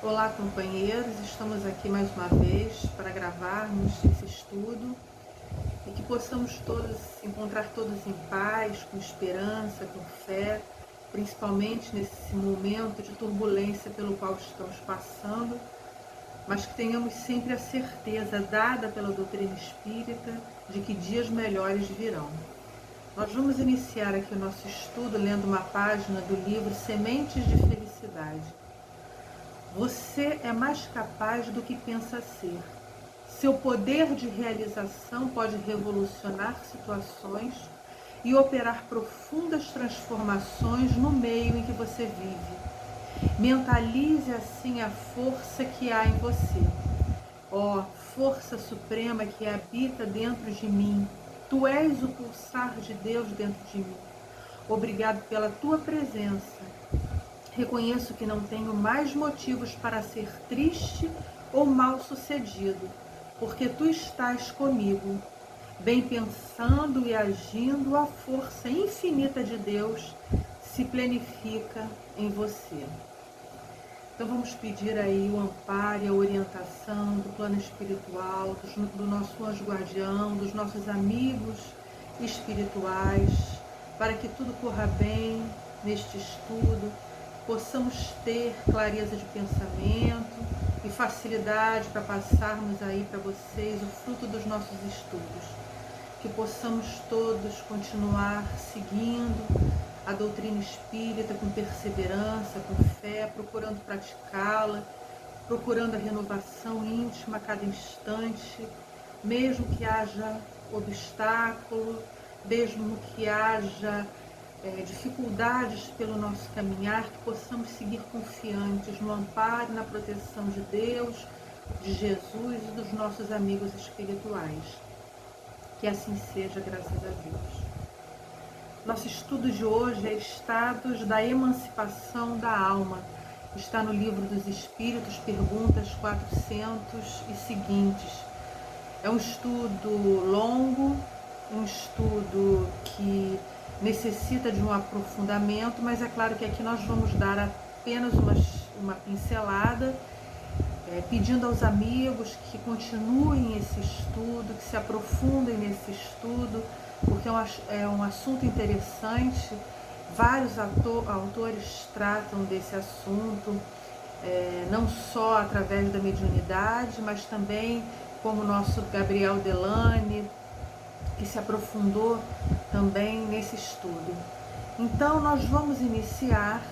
Olá, companheiros, estamos aqui mais uma vez para gravarmos esse estudo e que possamos todos encontrar todos em paz, com esperança, com fé, principalmente nesse momento de turbulência pelo qual estamos passando, mas que tenhamos sempre a certeza dada pela doutrina espírita de que dias melhores virão. Nós vamos iniciar aqui o nosso estudo lendo uma página do livro Sementes de Felicidade. Você é mais capaz do que pensa ser. Seu poder de realização pode revolucionar situações e operar profundas transformações no meio em que você vive. Mentalize assim a força que há em você. Ó, força suprema que habita dentro de mim, tu és o pulsar de Deus dentro de mim. Obrigado pela tua presença. Reconheço que não tenho mais motivos para ser triste ou mal-sucedido, porque tu estás comigo. Bem pensando e agindo, a força infinita de Deus se planifica em você. Então vamos pedir aí o amparo e a orientação do plano espiritual, do nosso anjo guardião, dos nossos amigos espirituais, para que tudo corra bem neste estudo, possamos ter clareza de pensamento e facilidade para passarmos aí para vocês o fruto dos nossos estudos. Que possamos todos continuar seguindo a doutrina espírita com perseverança, com fé, procurando praticá-la, procurando a renovação íntima a cada instante, mesmo que haja obstáculo, mesmo que haja dificuldades pelo nosso caminhar, que possamos seguir confiantes no amparo e na proteção de Deus, de Jesus e dos nossos amigos espirituais. Que assim seja, graças a Deus. Nosso estudo de hoje é Estados da Emancipação da Alma. Está no Livro dos Espíritos, perguntas 400 e seguintes. É um estudo longo, um estudo que necessita de um aprofundamento, mas é claro que aqui nós vamos dar apenas uma pincelada, pedindo aos amigos que continuem esse estudo, que se aprofundem nesse estudo, porque é um assunto interessante. Vários autores tratam desse assunto, não só através da mediunidade, mas também como o nosso Gabriel Delane, que se aprofundou também nesse estudo. Então nós vamos iniciar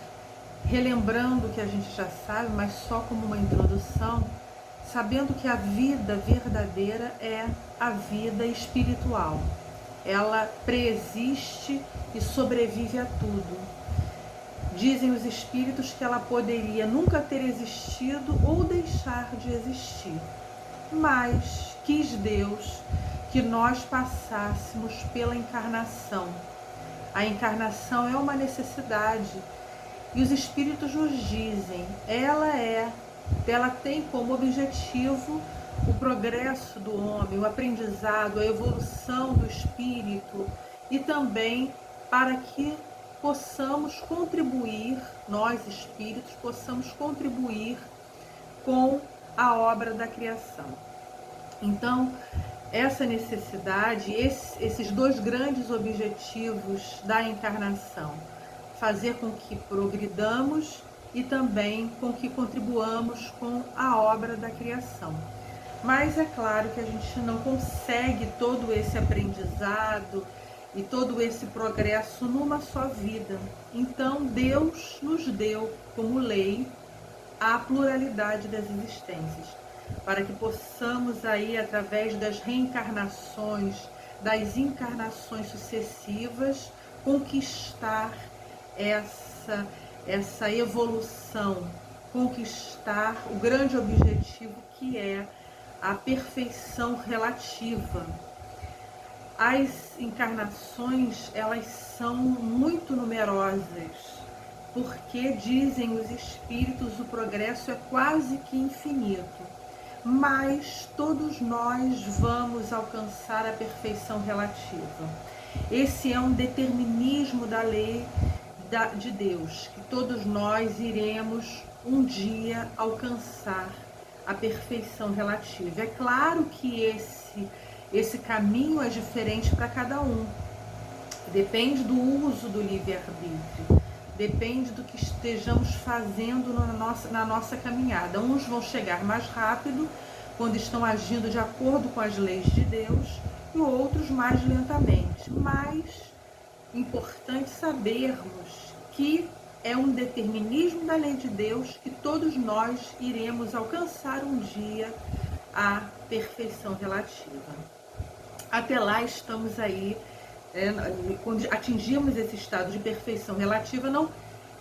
relembrando o que a gente já sabe, mas só como uma introdução, sabendo que a vida verdadeira é a vida espiritual. Ela preexiste e sobrevive a tudo. Dizem os espíritos que ela poderia nunca ter existido ou deixar de existir, mas quis Deus que nós passássemos pela encarnação. A encarnação é uma necessidade e os espíritos nos dizem, ela tem como objetivo o progresso do homem, o aprendizado, a evolução do espírito e também para que possamos contribuir, nós espíritos, possamos contribuir com a obra da criação. Então, essa necessidade, esses dois grandes objetivos da encarnação, fazer com que progridamos e também com que contribuamos com a obra da criação. Mas é claro que a gente não consegue todo esse aprendizado e todo esse progresso numa só vida. Então Deus nos deu como lei a pluralidade das existências, para que possamos aí, através das reencarnações, das encarnações sucessivas, conquistar essa evolução, conquistar o grande objetivo que é a perfeição relativa. As encarnações, elas são muito numerosas, porque dizem os espíritos, o progresso é quase que infinito, mas todos nós vamos alcançar a perfeição relativa. Esse é um determinismo da lei de Deus, que todos nós iremos um dia alcançar a perfeição relativa. É claro que esse caminho é diferente para cada um. Depende do uso do livre-arbítrio, depende do que estejamos fazendo na nossa caminhada. Uns vão chegar mais rápido quando estão agindo de acordo com as leis de Deus e outros mais lentamente. Mas importante sabermos que é um determinismo da lei de Deus que todos nós iremos alcançar um dia a perfeição relativa. Até lá estamos aí, quando atingirmos esse estado de perfeição relativa, não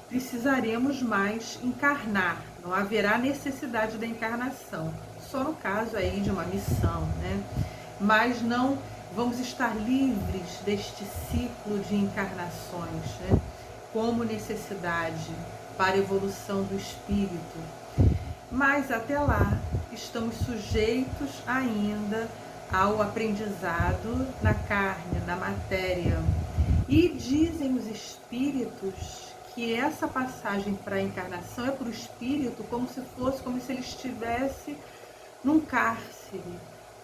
precisaremos mais encarnar, não haverá necessidade da encarnação, só no caso aí de uma missão, né? Mas não vamos estar livres deste ciclo de encarnações, né? Como necessidade para a evolução do espírito. Mas até lá estamos sujeitos ainda ao aprendizado na carne, na matéria. E dizem os espíritos que essa passagem para a encarnação é para o espírito como se ele estivesse num cárcere,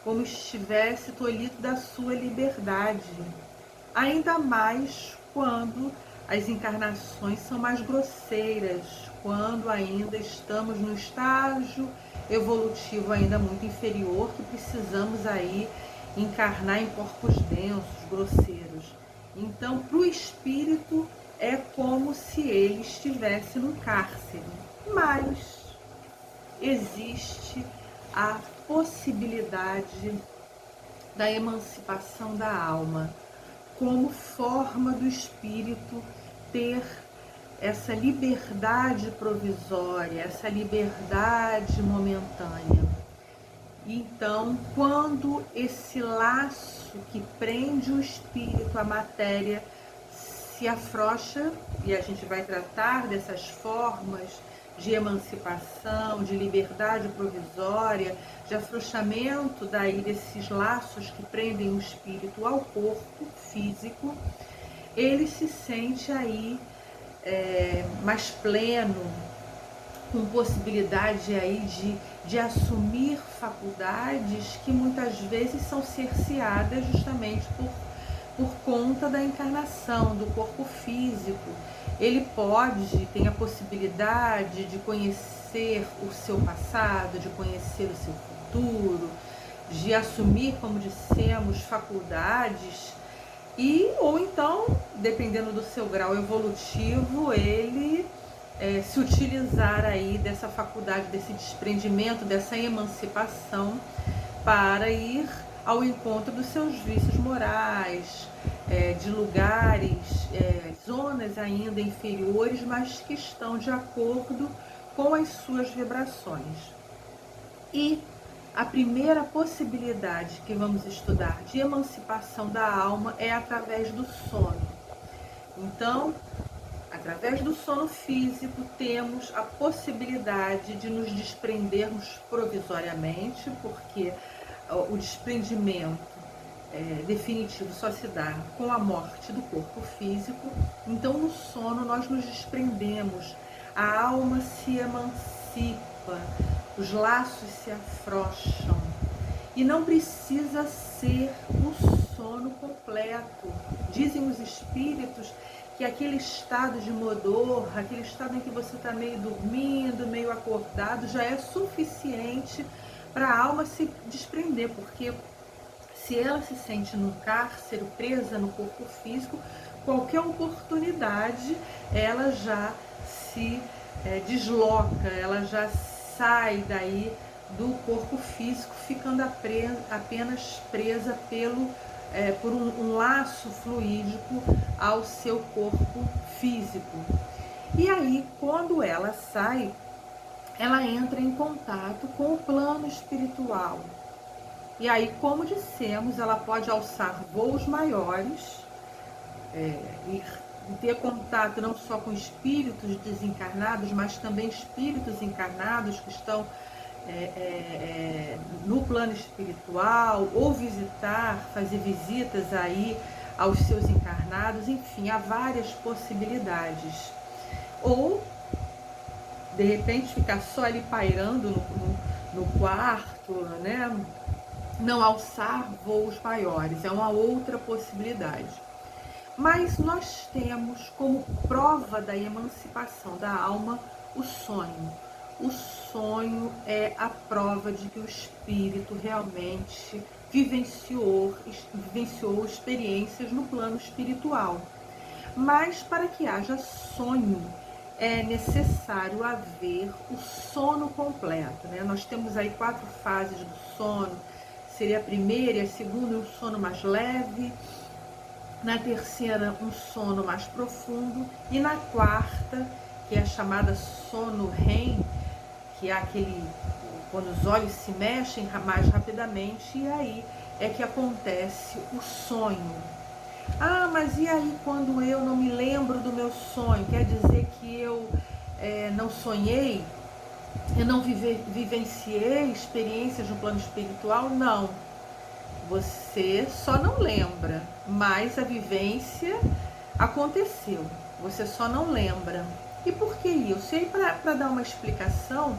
como estivesse tolhido da sua liberdade. Ainda mais quando as encarnações são mais grosseiras, quando ainda estamos no estágio evolutivo ainda muito inferior, que precisamos aí encarnar em corpos densos, grosseiros. Então, para o espírito é como se ele estivesse num cárcere, mas existe a possibilidade da emancipação da alma, como forma do espírito ter essa liberdade provisória, essa liberdade momentânea. Então, quando esse laço que prende o espírito à matéria se afrouxa, e a gente vai tratar dessas formas de emancipação, de liberdade provisória, de afrouxamento daí desses laços que prendem o espírito ao corpo físico, ele se sente aí mais pleno, com possibilidade aí de assumir faculdades que muitas vezes são cerceadas justamente por conta da encarnação do corpo físico. Ele tem a possibilidade de conhecer o seu passado, de conhecer o seu futuro, de assumir, como dissemos, faculdades, ou então, dependendo do seu grau evolutivo, ele se utilizar aí dessa faculdade, desse desprendimento, dessa emancipação para ir ao encontro dos seus vícios morais, de lugares, zonas ainda inferiores, mas que estão de acordo com as suas vibrações. E a primeira possibilidade que vamos estudar de emancipação da alma é através do sono. Então, através do sono físico, temos a possibilidade de nos desprendermos provisoriamente, porque o desprendimento definitivo só se dá com a morte do corpo físico. Então, no sono, nós nos desprendemos, a alma se emancipa, os laços se afrouxam. E não precisa ser o sono completo. Dizem os espíritos que aquele estado de modorra, aquele estado em que você está meio dormindo, meio acordado, já é suficiente para a alma se desprender, porque se ela se sente num cárcere, presa no corpo físico, qualquer oportunidade ela já se desloca, ela já sai daí do corpo físico, ficando apenas presa por um laço fluídico ao seu corpo físico. E aí, quando ela sai, ela entra em contato com o plano espiritual. E aí, como dissemos, ela pode alçar voos maiores, e ter contato não só com espíritos desencarnados, mas também espíritos encarnados que estão no plano espiritual, ou fazer visitas aí aos seus encarnados. Enfim, há várias possibilidades. Ou de repente ficar só ali pairando no quarto, né? Não alçar voos maiores, é uma outra possibilidade. Mas nós temos como prova da emancipação da alma o sonho. O sonho é a prova de que o espírito realmente vivenciou experiências no plano espiritual. Mas para que haja sonho, é necessário haver o sono completo, né? Nós temos aí 4 fases do sono. Seria a primeira e a segunda, um sono mais leve. Na terceira, um sono mais profundo. E na quarta, que é a chamada sono REM, que é aquele quando os olhos se mexem mais rapidamente, e aí é que acontece o sonho. Ah, mas e aí quando eu não me lembro do meu sonho? Quer dizer que eu não sonhei? Eu não vivenciei experiências no plano espiritual? Não. Você só não lembra, mas a vivência aconteceu. Você só não lembra. E por que isso? E aí, para dar uma explicação,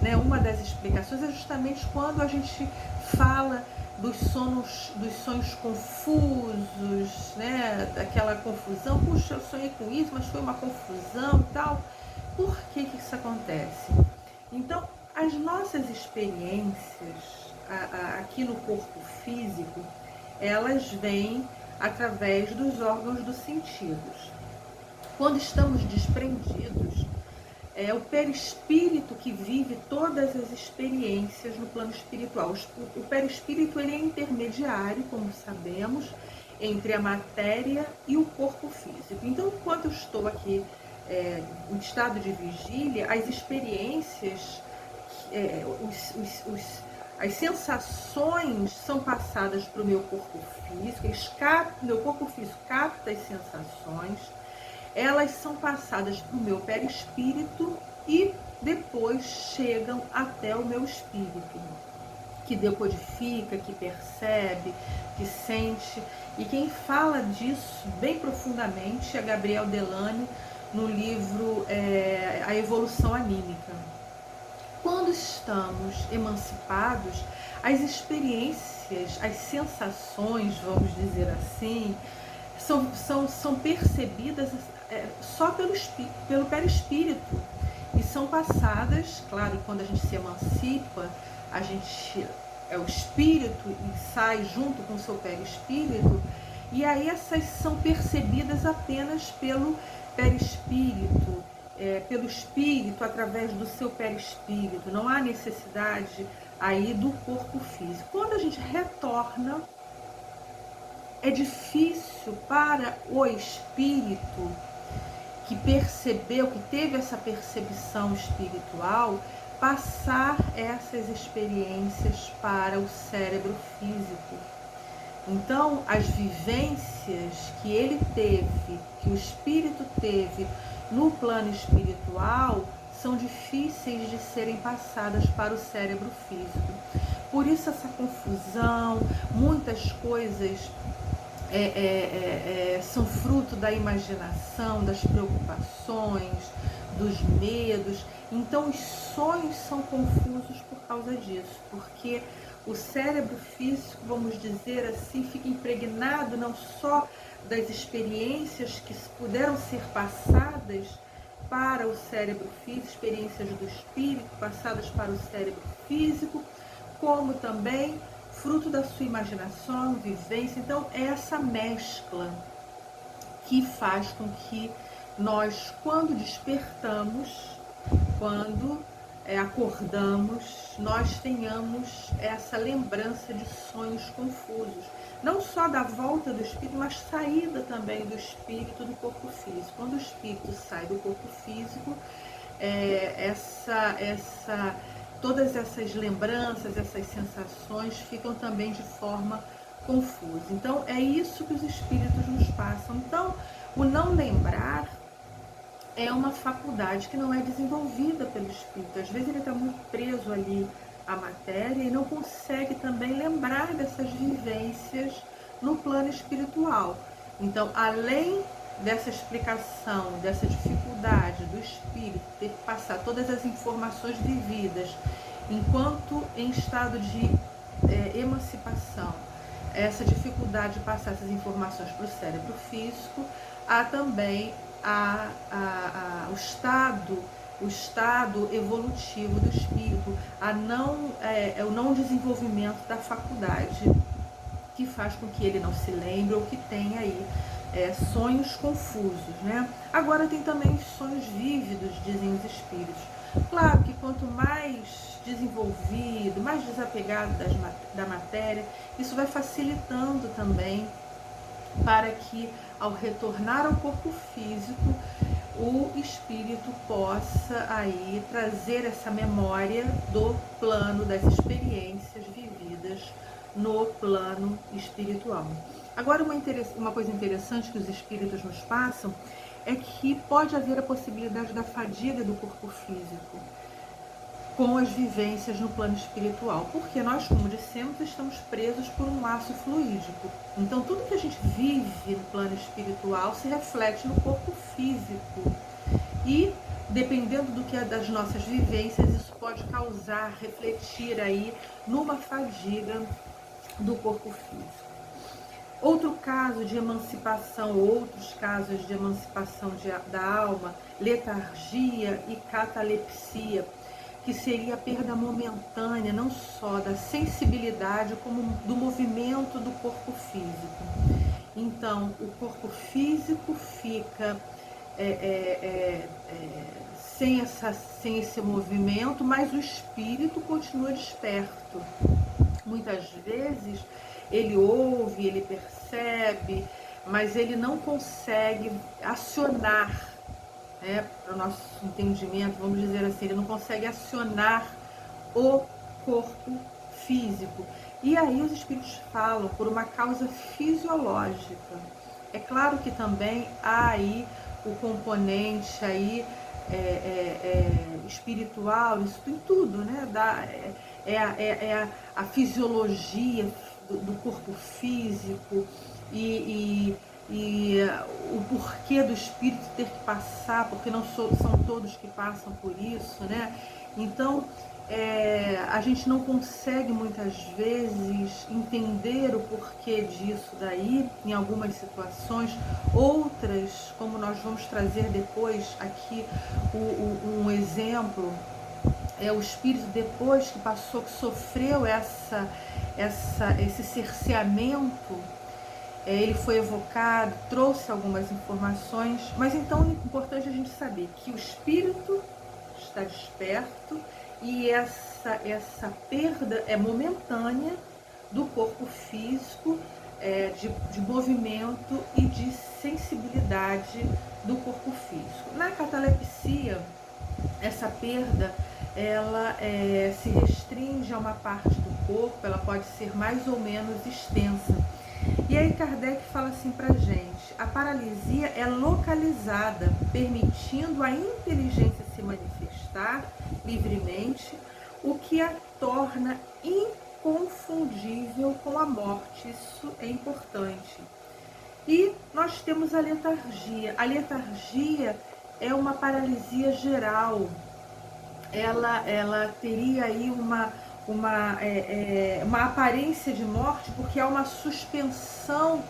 né, uma das explicações é justamente quando a gente fala dos sonhos confusos, né, daquela confusão. Puxa, eu sonhei com isso, mas foi uma confusão e tal. Por que isso acontece? Então, as nossas experiências aqui no corpo físico, elas vêm através dos órgãos dos sentidos. Quando estamos desprendidos, é o perispírito que vive todas as experiências no plano espiritual. O perispírito, ele é intermediário, como sabemos, entre a matéria e o corpo físico. Então, enquanto eu estou aqui em estado de vigília, as experiências, as sensações são passadas para o meu corpo físico, meu corpo físico capta as sensações, elas são passadas para o meu perispírito e depois chegam até o meu espírito, que decodifica, que percebe, que sente. E quem fala disso bem profundamente é Gabriel Delany, no livro A Evolução Anímica. Quando estamos emancipados, as experiências, as sensações, vamos dizer assim, são percebidas só pelo perispírito e são passadas, claro, quando a gente se emancipa, o espírito e sai junto com o seu perispírito, e aí essas são percebidas apenas pelo perispírito, pelo espírito, através do seu perispírito. Não há necessidade aí do corpo físico. Quando a gente retorna, é difícil para o espírito que percebeu, que teve essa percepção espiritual, passar essas experiências para o cérebro físico. Então, as vivências que ele teve, que o espírito teve no plano espiritual, são difíceis de serem passadas para o cérebro físico. Por isso essa confusão, muitas coisas são fruto da imaginação, das preocupações, dos medos. Então os sonhos são confusos por causa disso, porque o cérebro físico, vamos dizer assim, fica impregnado não só das experiências que puderam ser passadas para o cérebro físico, experiências do espírito passadas para o cérebro físico, como também fruto da sua imaginação, vivência. Então é essa mescla que faz com que nós, quando despertamos, quando acordamos, nós tenhamos essa lembrança de sonhos confusos. Não só da volta do espírito, mas saída também do espírito do corpo físico. Quando o espírito sai do corpo físico, todas essas lembranças, essas sensações ficam também de forma confusa. Então é isso que os espíritos nos passam. Então o não lembrar é uma faculdade que não é desenvolvida pelo espírito. Às vezes ele está muito preso ali à matéria e não consegue também lembrar dessas vivências no plano espiritual. Então, além dessa explicação, dessa dificuldade do espírito ter que passar todas as informações vividas enquanto em estado de emancipação, essa dificuldade de passar essas informações para o cérebro físico, há também o estado evolutivo do espírito, o não desenvolvimento da faculdade, que faz com que ele não se lembre ou que tenha aí sonhos confusos, né? Agora tem também os sonhos vívidos, dizem os espíritos. Claro que quanto mais desenvolvido, mais desapegado da matéria, isso vai facilitando também para que, ao retornar ao corpo físico, o espírito possa aí trazer essa memória do plano das experiências vividas no plano espiritual. Agora, uma coisa interessante que os espíritos nos passam é que pode haver a possibilidade da fadiga do corpo físico com as vivências no plano espiritual, porque nós, como dissemos, estamos presos por um laço fluídico. Então, tudo que a gente vive no plano espiritual se reflete no corpo físico. E, dependendo do que é das nossas vivências, isso pode causar, refletir aí numa fadiga do corpo físico. Outro caso de emancipação, outros casos de emancipação da alma, letargia e catalepsia, que seria a perda momentânea, não só da sensibilidade, como do movimento do corpo físico. Então, o corpo físico fica sem esse movimento, mas o espírito continua desperto. Muitas vezes ele ouve, ele percebe, mas ele não consegue acionar, para o nosso entendimento, vamos dizer assim, ele não consegue acionar o corpo físico. E aí os espíritos falam por uma causa fisiológica. É claro que também há aí o componente aí espiritual, isso em tudo, né? A fisiologia do corpo físico e o porquê do espírito ter que passar, porque não são todos que passam por isso, né? Então, a gente não consegue muitas vezes entender o porquê disso daí, em algumas situações. Outras, como nós vamos trazer depois aqui um exemplo, o espírito depois que passou, que sofreu esse cerceamento, ele foi evocado, trouxe algumas informações, mas então é importante a gente saber que o espírito está desperto e essa perda é momentânea do corpo físico, de movimento e de sensibilidade do corpo físico. Na catalepsia, essa perda ela se restringe a uma parte do corpo, ela pode ser mais ou menos extensa. E aí Kardec fala assim pra gente: a paralisia é localizada, permitindo a inteligência se manifestar livremente, o que a torna inconfundível com a morte. Isso é importante. E nós temos a letargia. A letargia é uma paralisia geral. Ela teria aí uma aparência de morte, porque há uma suspensão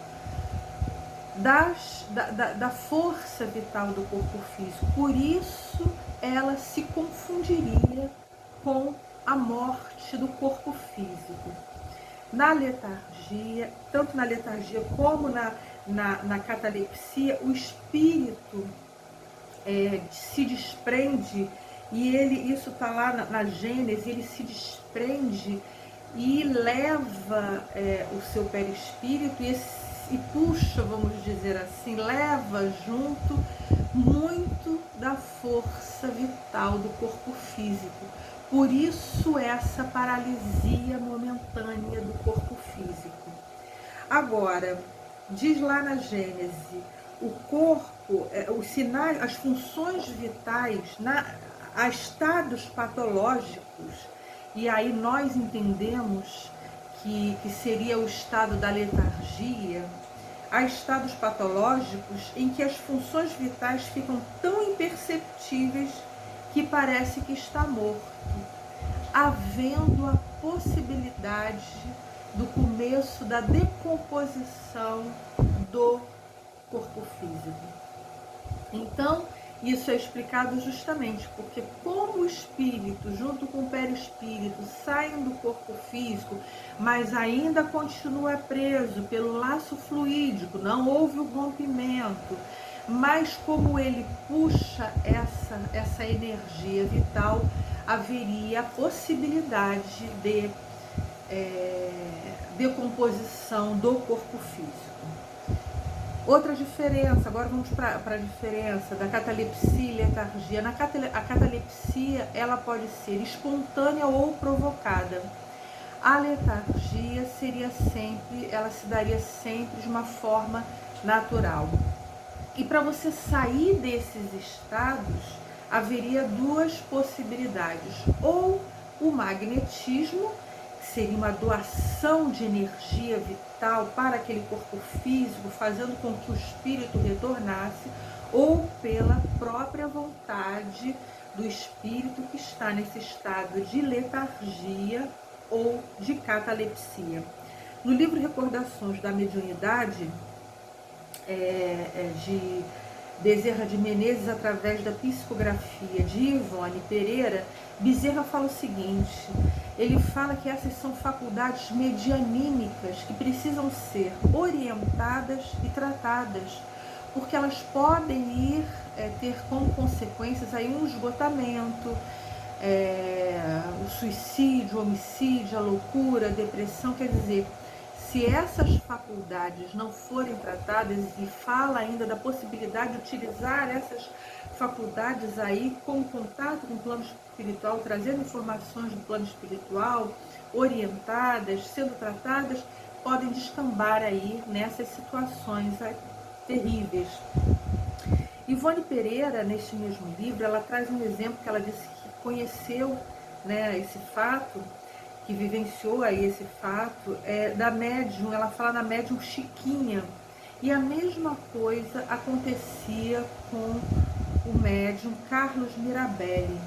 da força vital do corpo físico. Por isso ela se confundiria com a morte do corpo físico. Na letargia, tanto na letargia como na catalepsia, o espírito se desprende, e isso está lá na Gênese, ele se desprende e leva o seu perispírito e puxa, vamos dizer assim, leva junto muito da força vital do corpo físico. Por isso essa paralisia momentânea do corpo físico. Agora, diz lá na Gênese, o corpo, os sinais, as funções vitais, há estados patológicos, e aí nós entendemos que seria o estado da letargia, há estados patológicos em que as funções vitais ficam tão imperceptíveis que parece que está morto, havendo a possibilidade do começo da decomposição do corpo físico. Então, isso é explicado justamente porque como o espírito, junto com o perispírito, saem do corpo físico, mas ainda continua preso pelo laço fluídico, não houve o rompimento, mas como ele puxa essa energia vital, haveria a possibilidade de decomposição do corpo físico. Outra diferença, agora vamos para a diferença da catalepsia e letargia. A catalepsia, ela pode ser espontânea ou provocada. A letargia ela se daria sempre de uma forma natural. E para você sair desses estados, haveria duas possibilidades. Ou o magnetismo, que seria uma doação de energia vital para aquele corpo físico, fazendo com que o espírito retornasse, ou pela própria vontade do espírito que está nesse estado de letargia ou de catalepsia. No livro Recordações da Mediunidade, de Bezerra de Menezes, através da psicografia de Ivone Pereira, Bezerra fala o seguinte: ele fala que essas são faculdades medianímicas que precisam ser orientadas e tratadas, porque elas podem ter como consequências aí um esgotamento, o suicídio, o homicídio, a loucura, a depressão. Quer dizer, se essas faculdades não forem tratadas, e fala ainda da possibilidade de utilizar essas faculdades aí com contato com o plano espiritual, trazendo informações do plano espiritual, orientadas, sendo tratadas, podem descambar aí nessas situações terríveis. Ivone Pereira, neste mesmo livro, ela traz um exemplo que ela disse que conheceu, né, esse fato, que vivenciou aí esse fato, da médium. Ela fala da médium Chiquinha, e a mesma coisa acontecia com o médium Carlos Mirabelli.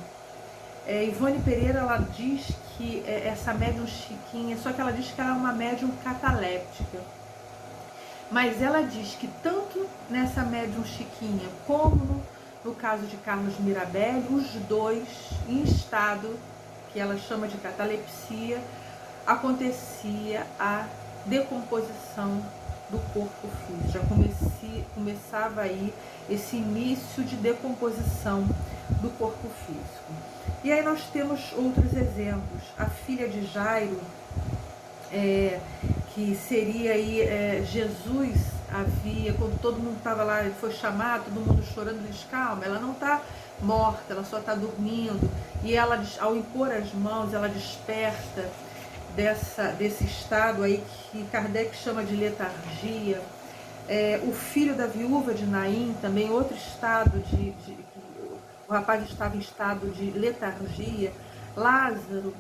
Ivone Pereira, ela diz que essa médium Chiquinha, só que ela diz que ela é uma médium cataléptica, mas ela diz que tanto nessa médium Chiquinha como no caso de Carlos Mirabelli, os dois em estado que ela chama de catalepsia, acontecia a decomposição do corpo físico. Já começava aí esse início de decomposição do corpo físico. E aí nós temos outros exemplos. A filha de Jairo, que seria aí Jesus, quando todo mundo estava lá, ele foi chamado, todo mundo chorando, ele diz: calma, ela não está morta, ela só está dormindo. E ela, ao impor as mãos, ela desperta desse estado aí que Kardec chama de letargia. O filho da viúva de Naim, também outro estado o rapaz estava em estado de letargia. Lázaro,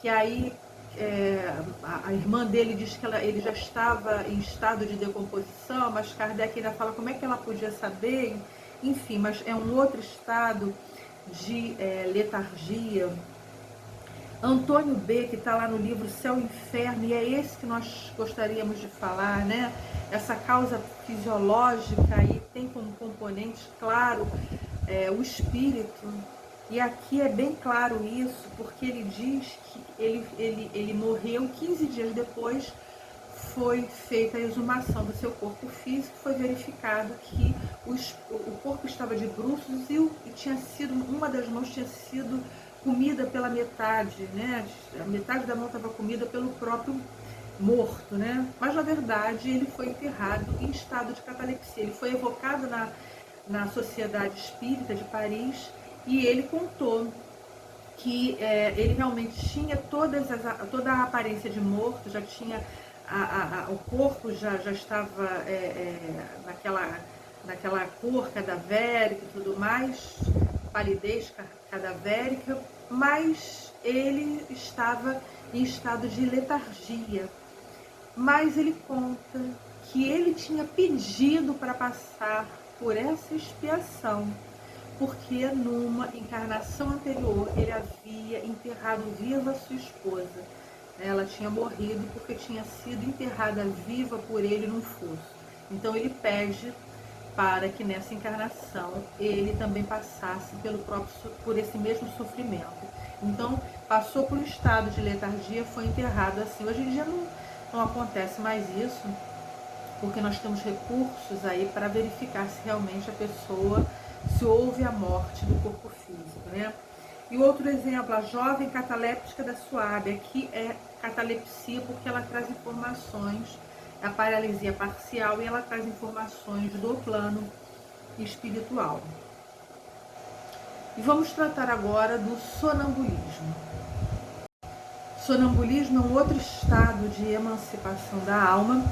que aí a irmã dele diz que ele já estava em estado de decomposição, mas Kardec ainda fala como é que ela podia saber. Enfim, mas é um outro estado de letargia. Antônio B., que está lá no livro Céu e Inferno, e é esse que nós gostaríamos de falar, né? Essa causa fisiológica aí tem como componente, claro, o espírito. E aqui é bem claro isso, porque ele diz que ele morreu 15 dias depois, foi feita a exumação do seu corpo físico, foi verificado que o corpo estava de bruços e uma das mãos tinha sido comida pela metade, né? A metade da mão estava comida pelo próprio morto, né? Mas na verdade ele foi enterrado em estado de catalepsia. Ele foi evocado na Sociedade Espírita de Paris, e ele contou que ele realmente tinha toda a aparência de morto, já tinha o corpo já estava naquela cor cadavérica e tudo mais, palidez cadavérica, mas ele estava em estado de letargia. Mas ele conta que ele tinha pedido para passar por essa expiação, porque numa encarnação anterior ele havia enterrado viva sua esposa. Ela tinha morrido porque tinha sido enterrada viva por ele num fosso. Então ele pede para que nessa encarnação ele também passasse por esse mesmo sofrimento. Então passou por um estado de letargia, foi enterrado assim. Hoje em dia não acontece mais isso, porque nós temos recursos aí para verificar se realmente a pessoa, se houve a morte do corpo físico, né? E outro exemplo, a jovem cataléptica da Suábia. Aqui é catalepsia porque ela traz informações, é a paralisia parcial, e ela traz informações do plano espiritual. E vamos tratar agora do sonambulismo. Sonambulismo é um outro estado de emancipação da alma,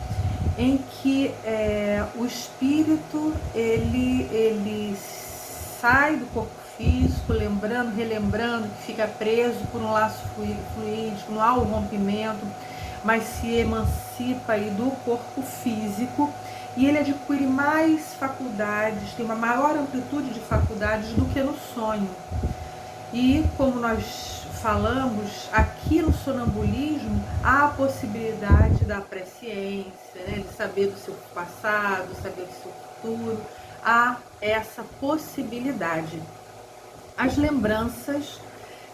em que o espírito ele sai do corpo físico, relembrando que fica preso por um laço fluídico, não há o rompimento, mas se emancipa aí do corpo físico, e ele adquire mais faculdades, tem uma maior amplitude de faculdades do que no sonho. E como nós falamos, aqui no sonambulismo há a possibilidade da presciência, né, de saber do seu passado, saber do seu futuro, há essa possibilidade. As lembranças,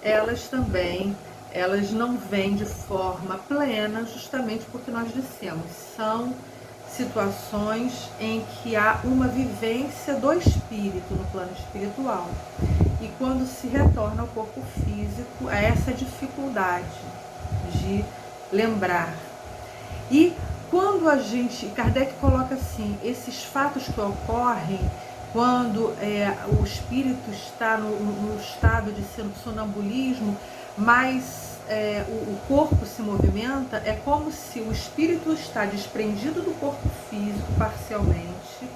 elas não vêm de forma plena, justamente porque nós dissemos, são situações em que há uma vivência do espírito no plano espiritual. E quando se retorna ao corpo físico, há essa dificuldade de lembrar. E quando Kardec coloca assim, esses fatos que ocorrem quando o espírito está no estado de sonambulismo, mas o corpo se movimenta, é como se o espírito está desprendido do corpo físico parcialmente,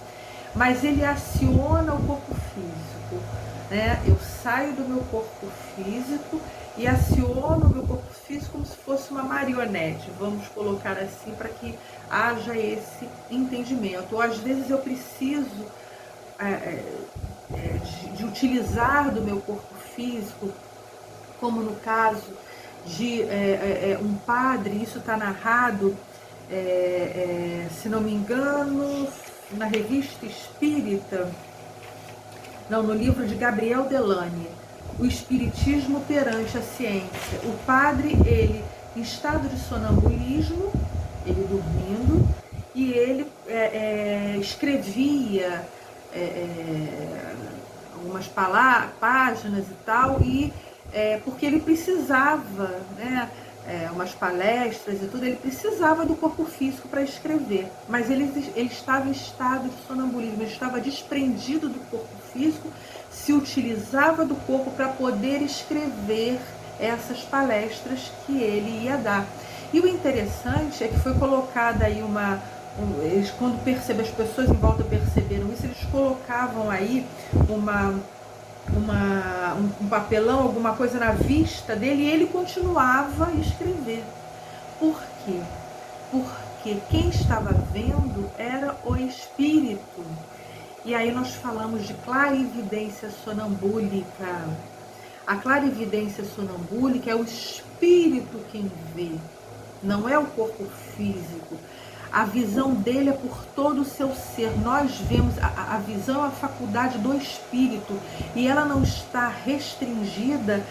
mas ele aciona o corpo físico, né? Eu saio do meu corpo físico e aciono o meu corpo físico como se fosse uma marionete, vamos colocar assim, para que haja esse entendimento. Ou às vezes eu preciso de utilizar do meu corpo físico, como no caso de um padre, isso está narrado, se não me engano, na Revista Espírita, não, no livro de Gabriel Delane, O Espiritismo perante a Ciência. O padre, ele em estado de sonambulismo, ele dormindo, e ele escrevia algumas páginas e tal, e porque ele precisava, né, umas palestras e tudo, ele precisava do corpo físico para escrever, mas ele estava em estado de sonambulismo, ele estava desprendido do corpo físico, se utilizava do corpo para poder escrever essas palestras que ele ia dar. E o interessante é que foi colocada aí eles, quando as pessoas em volta perceberam isso, eles colocavam aí um papelão, alguma coisa na vista dele, e ele continuava a escrever. Por quê? Porque quem estava vendo era o espírito. E aí nós falamos de clarividência sonambúlica. A clarividência sonambúlica é o espírito quem vê, não é o corpo físico. A visão dele é por todo o seu ser. Nós vemos, a visão é a faculdade do espírito, e ela não está restringida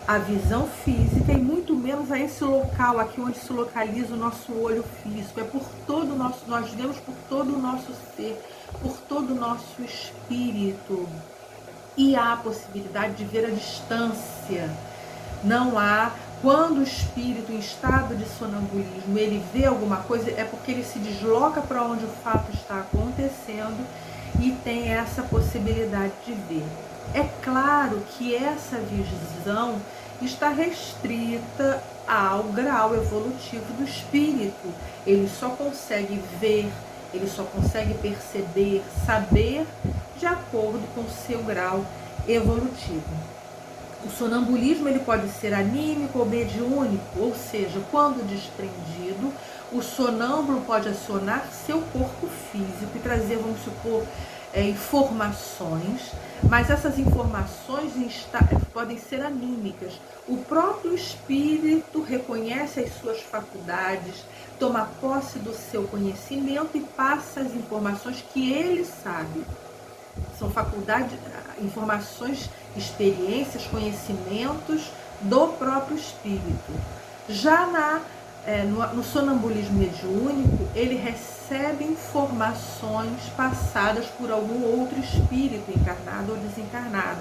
à visão física, e muito menos a esse local aqui onde se localiza o nosso olho físico. É por todo o nosso, nós vemos por todo o nosso ser, por todo o nosso espírito. E há a possibilidade de ver a distância. Não há. Quando o espírito em estado de sonambulismo, ele vê alguma coisa, é porque ele se desloca para onde o fato está acontecendo e tem essa possibilidade de ver. É claro que essa visão está restrita ao grau evolutivo do espírito. Ele só consegue ver, ele só consegue perceber, saber de acordo com o seu grau evolutivo. O sonambulismo ele pode ser anímico ou mediúnico, ou seja, quando desprendido, O sonâmbulo pode acionar seu corpo físico e trazer, vamos supor, informações, mas essas informações podem ser anímicas. O próprio espírito reconhece as suas faculdades, toma posse do seu conhecimento e passa as informações que ele sabe. São faculdades, informações, experiências, conhecimentos do próprio espírito. Já no sonambulismo mediúnico, ele recebe informações passadas por algum outro espírito, encarnado ou desencarnado.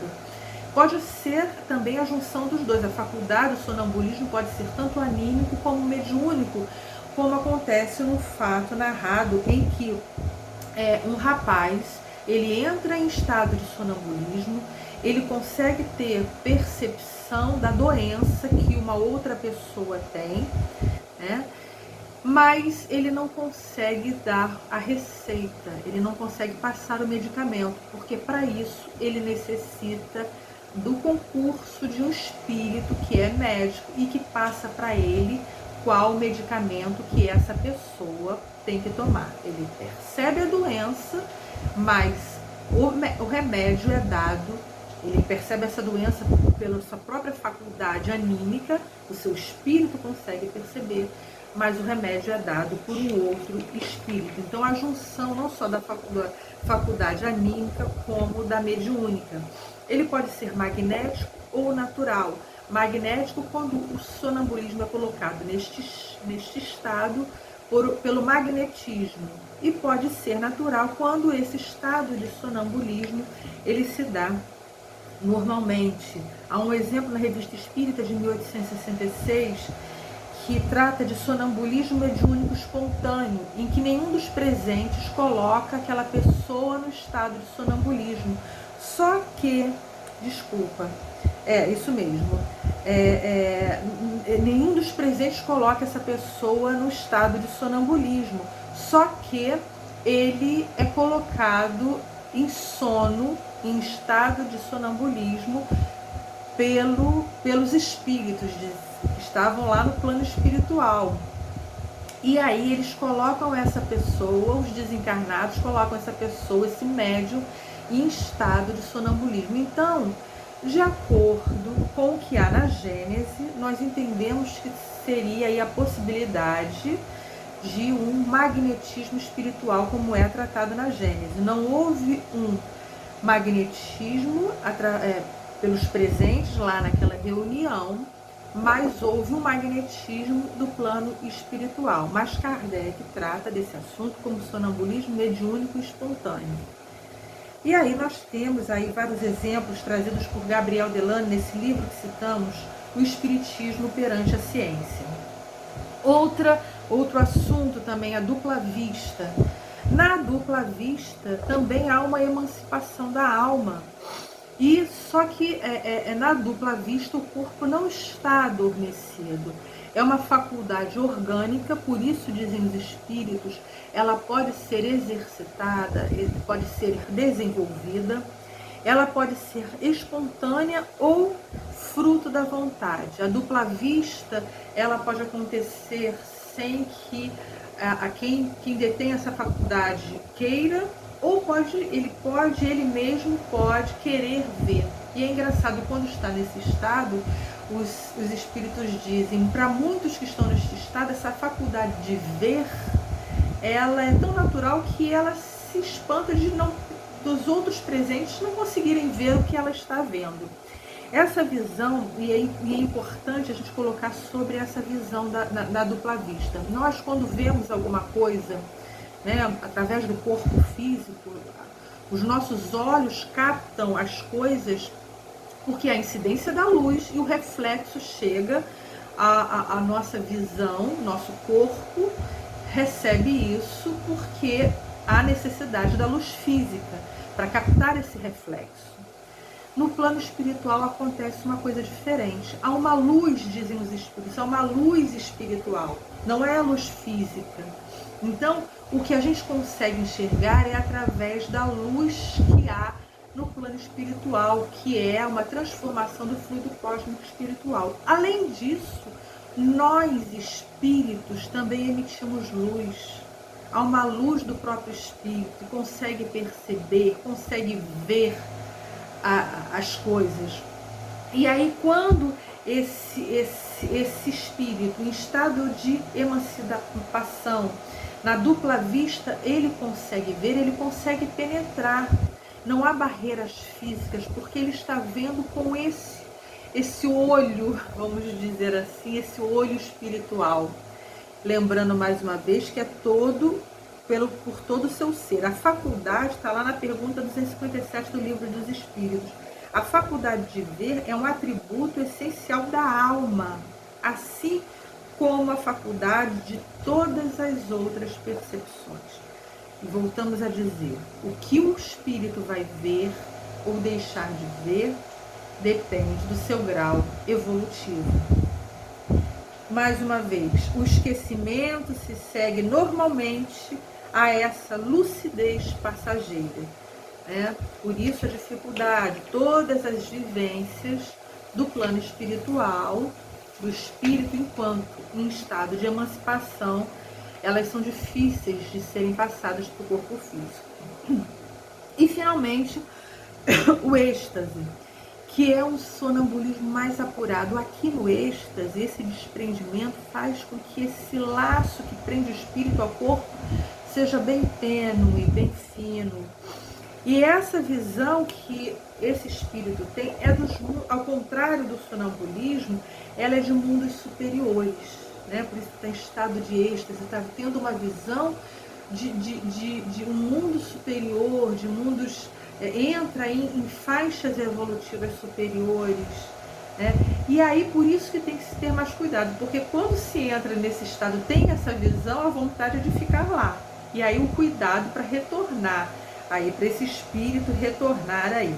Pode ser também a junção dos dois. A faculdade do sonambulismo pode ser tanto anímico como mediúnico, como acontece no fato narrado em que um rapaz, ele entra em estado de sonambulismo, ele consegue ter percepção da doença que uma outra pessoa tem, né? Mas ele não consegue dar a receita, ele não consegue passar o medicamento, porque para isso ele necessita do concurso de um espírito que é médico e que passa para ele qual medicamento que essa pessoa tem que tomar. Ele percebe a doença, mas o remédio é dado, ele percebe essa doença pela sua própria faculdade anímica, o seu espírito consegue perceber, mas o remédio é dado por um outro espírito. Então a junção não só da faculdade anímica como da mediúnica. Ele pode ser magnético ou natural. Magnético quando o sonambulismo é colocado neste estado pelo magnetismo, e pode ser natural quando esse estado de sonambulismo ele se dá normalmente. Há um exemplo na Revista Espírita de 1866 que trata de sonambulismo mediúnico espontâneo, em que nenhum dos presentes coloca aquela pessoa no estado de sonambulismo. Só que, isso mesmo, nenhum dos presentes coloca essa pessoa no estado de sonambulismo, só que ele é colocado em sono, em estado de sonambulismo, pelos espíritos que estavam lá no plano espiritual. E aí eles colocam essa pessoa, os desencarnados colocam essa pessoa, esse médium, em estado de sonambulismo. Então, de acordo com o que há na Gênese, nós entendemos que seria aí a possibilidade de um magnetismo espiritual, como é tratado na Gênese. Não houve um magnetismo pelos presentes lá naquela reunião, mas houve um magnetismo do plano espiritual. Mas Kardec trata desse assunto como sonambulismo mediúnico espontâneo. E aí nós temos aí vários exemplos trazidos por Gabriel Delano nesse livro que citamos, O Espiritismo perante a Ciência. Outro assunto também, a dupla vista. Na dupla vista também há uma emancipação da alma. E só que na dupla vista o corpo não está adormecido. É uma faculdade orgânica, por isso dizem os espíritos, ela pode ser exercitada, pode ser desenvolvida, ela pode ser espontânea ou fruto da vontade. A dupla vista, ela pode acontecer sem que quem detém essa faculdade queira, ou ele mesmo pode querer ver. E é engraçado, quando está nesse estado, os espíritos dizem, para muitos que estão neste estado, essa faculdade de ver, ela é tão natural que ela se espanta dos outros presentes não conseguirem ver o que ela está vendo. Essa visão, e é importante a gente colocar sobre essa visão da dupla vista. Nós, quando vemos alguma coisa, né, através do corpo físico, os nossos olhos captam as coisas porque a incidência da luz e o reflexo chega à nossa visão, nosso corpo recebe isso porque há necessidade da luz física para captar esse reflexo. No plano espiritual acontece uma coisa diferente. Há uma luz, dizem os espíritos, há uma luz espiritual, não é a luz física. Então, o que a gente consegue enxergar é através da luz que há no plano espiritual, que é uma transformação do fluido cósmico espiritual. Além disso, Nós, espíritos, também emitimos luz. Há uma luz do próprio espírito que consegue perceber, consegue ver as coisas. E aí, quando esse espírito em estado de emancipação, na dupla vista, ele consegue ver, ele consegue penetrar. Não há barreiras físicas, porque ele está vendo com esse olho, vamos dizer assim, esse olho espiritual. Lembrando mais uma vez que é todo por todo o seu ser. A faculdade está lá na pergunta 257 do Livro dos Espíritos. A faculdade de ver é um atributo essencial da alma, assim como a faculdade de todas as outras percepções. E voltamos a dizer, o que o espírito vai ver ou deixar de ver depende do seu grau evolutivo. Mais uma vez, o esquecimento se segue normalmente a essa lucidez passageira, né? Por isso a dificuldade, todas as vivências do plano espiritual, do espírito enquanto em estado de emancipação, elas são difíceis de serem passadas para o corpo físico. E finalmente, o êxtase, que é um sonambulismo mais apurado. Aqui no êxtase, esse desprendimento faz com que esse laço que prende o espírito ao corpo seja bem tênue, bem fino. E essa visão que esse espírito tem é ao contrário do sonambulismo, ela é de mundos superiores, né? Por isso está em estado de êxtase, está tendo uma visão de um mundo superior, de mundos, entra em faixas evolutivas superiores, né? E aí por isso que tem que se ter mais cuidado, porque quando se entra nesse estado, tem essa visão, a vontade é de ficar lá. E aí o cuidado para retornar aí, para esse espírito retornar aí.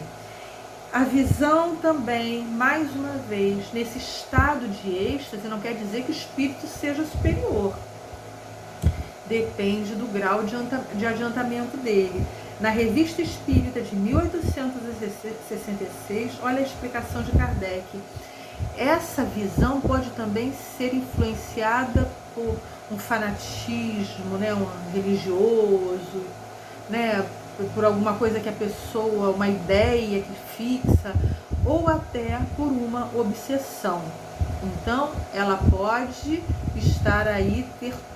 A visão também, mais uma vez, nesse estado de êxtase, não quer dizer que o espírito seja superior. Depende do grau de adiantamento dele. Na Revista Espírita de 1866, olha a explicação de Kardec. Essa visão pode também ser influenciada por um fanatismo, né, um religioso, né, por alguma coisa que a pessoa, uma ideia que fixa, ou até por uma obsessão. Então, ela pode estar aí,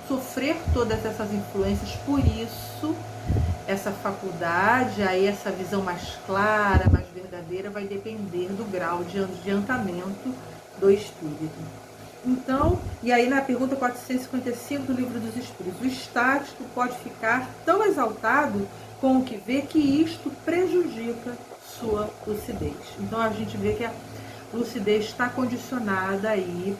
sofrer todas essas influências, por isso, essa faculdade, aí essa visão mais clara, mais verdadeira, vai depender do grau de adiantamento do espírito. Então, e aí na pergunta 455 do Livro dos Espíritos, o estático pode ficar tão exaltado com o que vê que isto prejudica sua lucidez. Então a gente vê que a lucidez está condicionada aí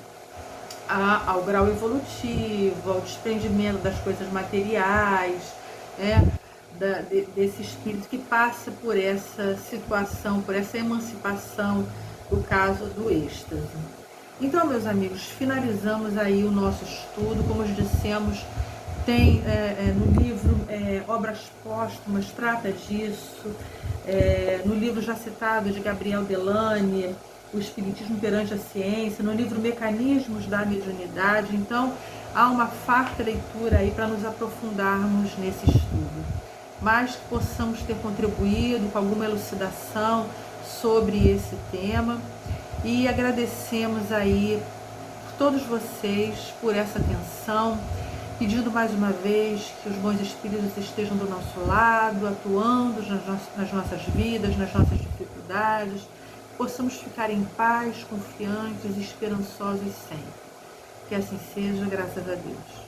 ao grau evolutivo, ao desprendimento das coisas materiais, né, desse espírito que passa por essa situação, por essa emancipação, no caso do êxtase. Então, meus amigos, finalizamos aí o nosso estudo. Como dissemos, tem no livro Obras Póstumas, trata disso. No livro já citado de Gabriel Delany, O Espiritismo perante a Ciência, no livro Mecanismos da Mediunidade. Então, há uma farta leitura aí para nos aprofundarmos nesse estudo. Mas que possamos ter contribuído com alguma elucidação sobre esse tema. E agradecemos aí por todos vocês por essa atenção, pedindo mais uma vez que os bons espíritos estejam do nosso lado, atuando nas nossas vidas, nas nossas dificuldades, possamos ficar em paz, confiantes e esperançosos sempre. Que assim seja, graças a Deus.